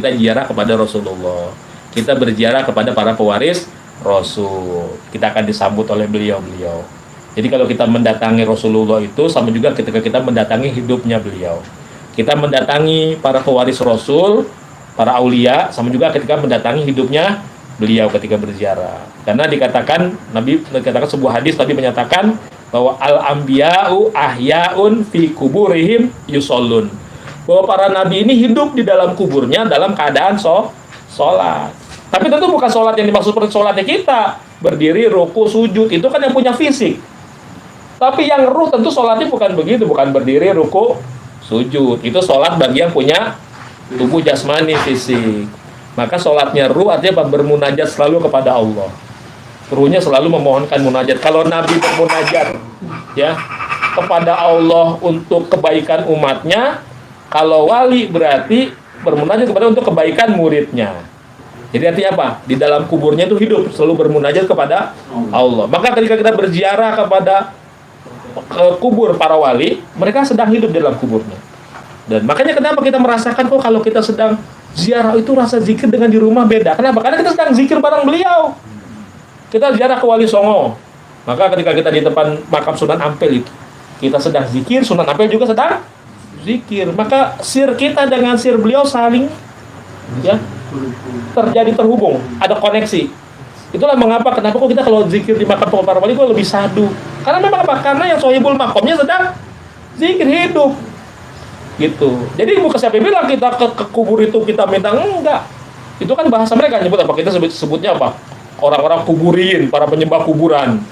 kita ziarah kepada Rasulullah. Kita berziarah kepada para pewaris Rasul. Kita akan disambut oleh beliau-beliau. Jadi kalau kita mendatangi Rasulullah itu sama juga ketika kita mendatangi hidupnya beliau. Kita mendatangi para pewaris Rasul, para aulia, sama juga ketika mendatangi hidupnya beliau ketika berziarah. Karena Nabi dikatakan sebuah hadis tadi menyatakan bahwa al-anbiya'u ahyaun fi kuburihim yusallun. Bahwa para nabi ini hidup di dalam kuburnya dalam keadaan sholat. Tapi tentu bukan sholat yang dimaksud seperti sholatnya kita berdiri, ruku, sujud, itu kan yang punya fisik. Tapi yang ruh tentu sholatnya bukan begitu, bukan berdiri, ruku, sujud. Itu sholat bagi yang punya tubuh jasmani, fisik. Maka sholatnya ruh artinya bermunajat selalu kepada Allah. Ruhnya selalu memohonkan munajat. Kalau Nabi bermunajat ya kepada Allah untuk kebaikan umatnya, kalau wali berarti bermunajat kepada untuk kebaikan muridnya. Jadi artinya apa? Di dalam kuburnya itu hidup selalu bermunajat kepada Allah. Maka ketika kita berziarah kepada kubur para wali, mereka sedang hidup di dalam kuburnya. Dan makanya kenapa kita merasakan kok kalau kita sedang ziarah itu rasa zikir dengan di rumah beda. Kenapa? Karena kita sedang zikir bareng beliau. Kita ziarah ke Wali Songo. Maka ketika kita di depan makam Sunan Ampel itu, kita sedang zikir, Sunan Ampel juga sedang zikir. Maka sir kita dengan sir beliau saling ya terjadi terhubung, ada koneksi. Itulah mengapa kenapa kok kita kalau zikir di makam para wali kok lebih sadu. Karena memang apa? Karena yang sohibul makomnya sedang zikir hidup. Gitu. Jadi bukan siapa bilang kita ke kubur itu kita minta, enggak. Itu kan bahasa mereka nyebut apa? Kita sebutnya apa? Orang-orang kuburin, para penyembah kuburan.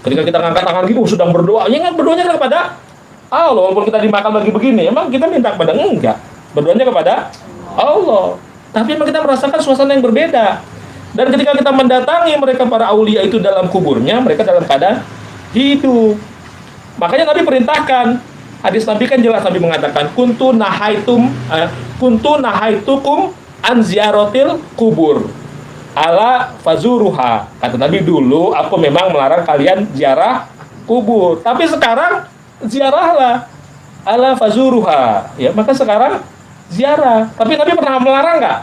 Ketika kita ngangkat tangan gitu sedang berdoa, ya kan berdoanya kepada Allah. Walaupun kita dimakan lagi begini, emang kita minta kepada enggak. Berdoanya kepada Allah. Tapi memang kita merasakan suasana yang berbeda. Dan ketika kita mendatangi mereka para aulia itu dalam kuburnya, mereka dalam keadaan hidup. Makanya Nabi perintahkan, hadis Nabi kan jelas, Nabi mengatakan kuntu nahaitukum an ziaratil kubur ala fazuruha. Kata Nabi, dulu aku memang melarang kalian ziarah kubur, tapi sekarang ziarahlah ala fazuruha. Ya, maka sekarang ziarah. Tapi Nabi pernah melarang nggak?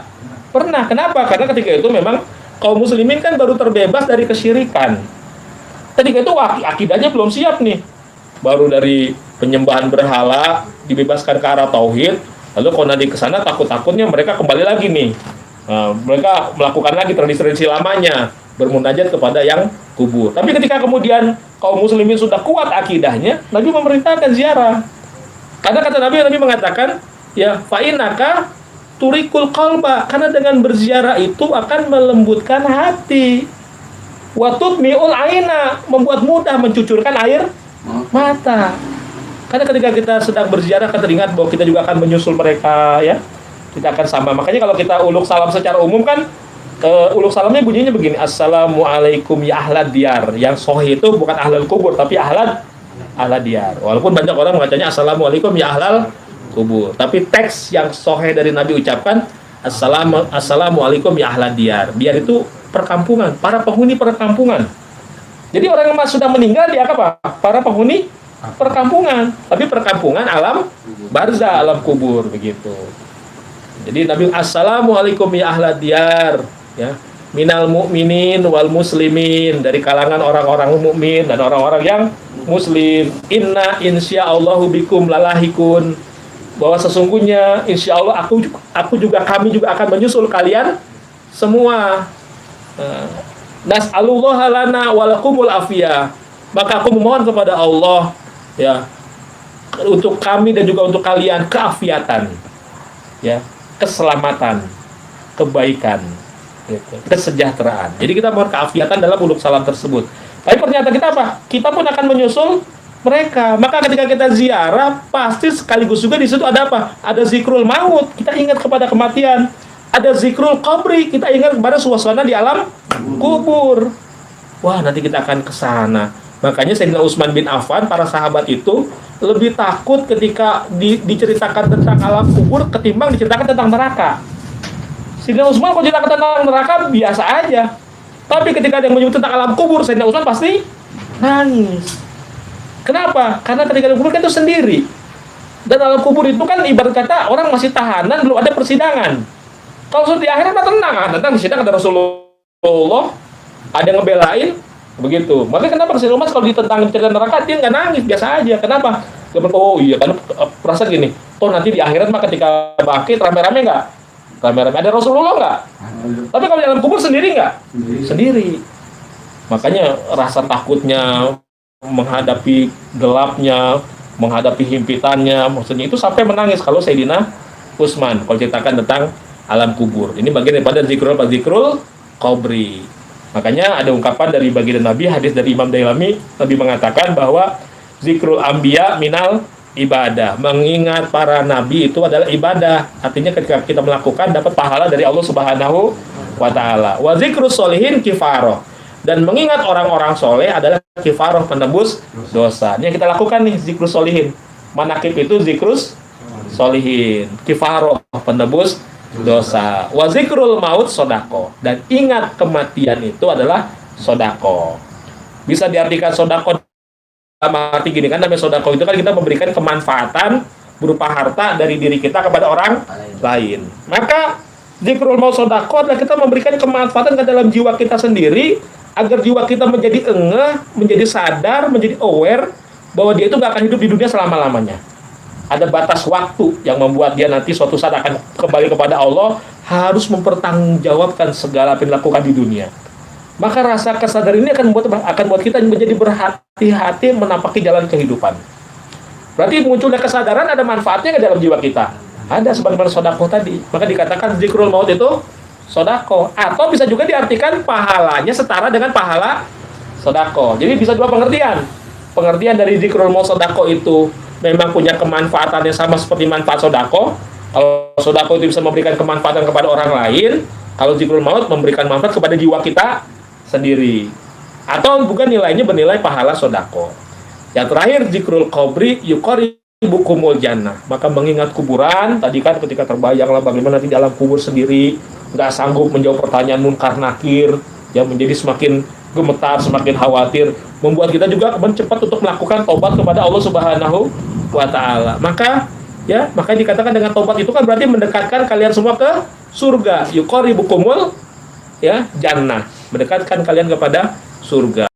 Pernah. Kenapa? Karena ketika itu memang kaum muslimin kan baru terbebas dari kesyirikan. Ketika itu akidahnya belum siap nih. Baru dari penyembahan berhala dibebaskan ke arah tauhid. Lalu kalau nanti ke sana takut-takutnya mereka kembali lagi nih. Nah, mereka melakukan lagi tradisi-tradisi lamanya, bermunajat kepada yang kubur. Tapi ketika kemudian kaum muslimin sudah kuat akidahnya, Nabi memerintahkan ziarah. Karena kata Nabi mengatakan, ya fa'inaka turikul qalba, karena dengan berziarah itu akan melembutkan hati. Wa tutmi'ul aina, membuat mudah mencucurkan air mata. Karena ketika kita sedang berziarah, kita ingat bahwa kita juga akan menyusul mereka, ya. Kita akan sama. Makanya kalau kita uluk salam secara umum kan, uluk salamnya bunyinya begini, assalamualaikum ya ahlad diyar. Yang sahih itu bukan ahlal kubur, tapi ahlad diyar. Walaupun banyak orang membacanya assalamualaikum ya ahlal kubur, tapi teks yang sahih dari Nabi ucapkan assalamualaikum ya ahlad diyar. Diyar itu perkampungan, para penghuni perkampungan. Jadi orang yang sudah meninggal dia apa? Para penghuni perkampungan, tapi perkampungan alam barzah, alam kubur begitu. Jadi Nabi assalamualaikum ya ahlad diyar, ya, minal mu'minin wal muslimin, dari kalangan orang-orang mukmin dan orang-orang yang muslim. Inna insyaallahu bikum lalahikun, bahwa sesungguhnya insya Allah kami juga akan menyusul kalian semua. Nas'alullaha lana walakumul afiyah, maka aku memohon kepada Allah ya untuk kami dan juga untuk kalian keafiatan, ya, keselamatan, kebaikan, gitu, kesejahteraan. Jadi kita mohon keafiatan dalam uluk salam tersebut. Tapi ternyata kita apa? Kita pun akan menyusul mereka. Maka ketika kita ziarah, pasti sekaligus juga di situ ada apa? Ada zikrul maut, kita ingat kepada kematian. Ada zikrul qabri, kita ingat kepada suasana di alam kubur. Wah, nanti kita akan ke sana. Makanya Sayyidina Utsman bin Affan, para sahabat itu lebih takut ketika diceritakan tentang alam kubur ketimbang diceritakan tentang neraka. Sayyidina Utsman kalau ceritakan tentang neraka biasa aja. Tapi ketika ada yang menyebut tentang alam kubur, Sayyidina Utsman pasti nangis. Kenapa? Karena ketika alam kubur kan itu sendiri. Dan alam kubur itu kan ibarat kata orang masih tahanan, belum ada persidangan. Kalau sudah di akhirat mah tenang, tentang di sini ada Rasulullah, ada yang ngebelain, begitu. Makanya kenapa Rasulullah Umar kalau ditentang cerita neraka dia nggak nangis, biasa aja. Kenapa? Dia bilang, oh iya, karena perasaan gini, toh nanti di akhirat mah ketika bangkit rame-rame nggak? Rame-rame ada Rasulullah nggak? Tapi kalau di dalam kubur sendiri nggak? Sendiri. Makanya rasa takutnya menghadapi gelapnya, menghadapi himpitannya, maksudnya itu sampai menangis kalau Sayyidina Utsman kalau ceritakan tentang alam kubur. Ini bagian daripada zikrul qabri. Makanya ada ungkapan dari baginda Nabi, hadis dari Imam Dailami, Nabi mengatakan bahwa zikrul anbiya minal ibadah. Mengingat para nabi itu adalah ibadah. Artinya ketika kita melakukan dapat pahala dari Allah Subhanahu wa taala. Wa zikrus sholihin kifaroh. Dan mengingat orang-orang soleh adalah kifaroh, penebus dosa. Ini yang kita lakukan nih, zikrus sholihin. Manakib itu zikrus sholihin, kifaroh, penebus dosa. Wa zikrul maut sodako. Dan ingat kematian itu adalah sodako. Bisa diartikan sodako dalam arti gini, kan namanya sodako itu kan kita memberikan kemanfaatan berupa harta dari diri kita kepada orang lain. Maka zikrul maut sodako adalah kita memberikan kemanfaatan ke dalam jiwa kita sendiri, agar jiwa kita menjadi engeh, menjadi sadar, menjadi aware bahwa dia itu gak akan hidup di dunia selama-lamanya. Ada batas waktu yang membuat dia nanti suatu saat akan kembali kepada Allah, harus mempertanggungjawabkan segala apa yang dilakukan di dunia. Maka rasa kesadaran ini akan buat kita menjadi berhati-hati menapaki jalan kehidupan. Berarti munculnya kesadaran ada manfaatnya ke dalam jiwa kita. Ada sebagaimana sodako tadi. Maka dikatakan zikrul maut itu sodako. Atau bisa juga diartikan pahalanya setara dengan pahala sodako. Jadi bisa dua pengertian. Pengertian dari zikrul maut sodako itu memang punya kemanfaatan yang sama seperti manfaat sodako. Kalau sodako itu bisa memberikan kemanfaatan kepada orang lain, kalau zikrul maut memberikan manfaat kepada jiwa kita sendiri. Atau bukan nilainya bernilai pahala sodako. Yang terakhir zikrul qabri yuqaribukumul jannah. Maka mengingat kuburan, tadi kan ketika terbayanglah bagaimana nanti di alam kubur sendiri, nggak sanggup menjawab pertanyaan munkar nakir, yang menjadi semakin gemetar, semakin khawatir, membuat kita juga mencepat untuk melakukan taubat kepada Allah Subhanahu wa taala. Maka dikatakan dengan taubat itu kan berarti mendekatkan kalian semua ke surga. Yuqaribukumul jannah, mendekatkan kalian kepada surga.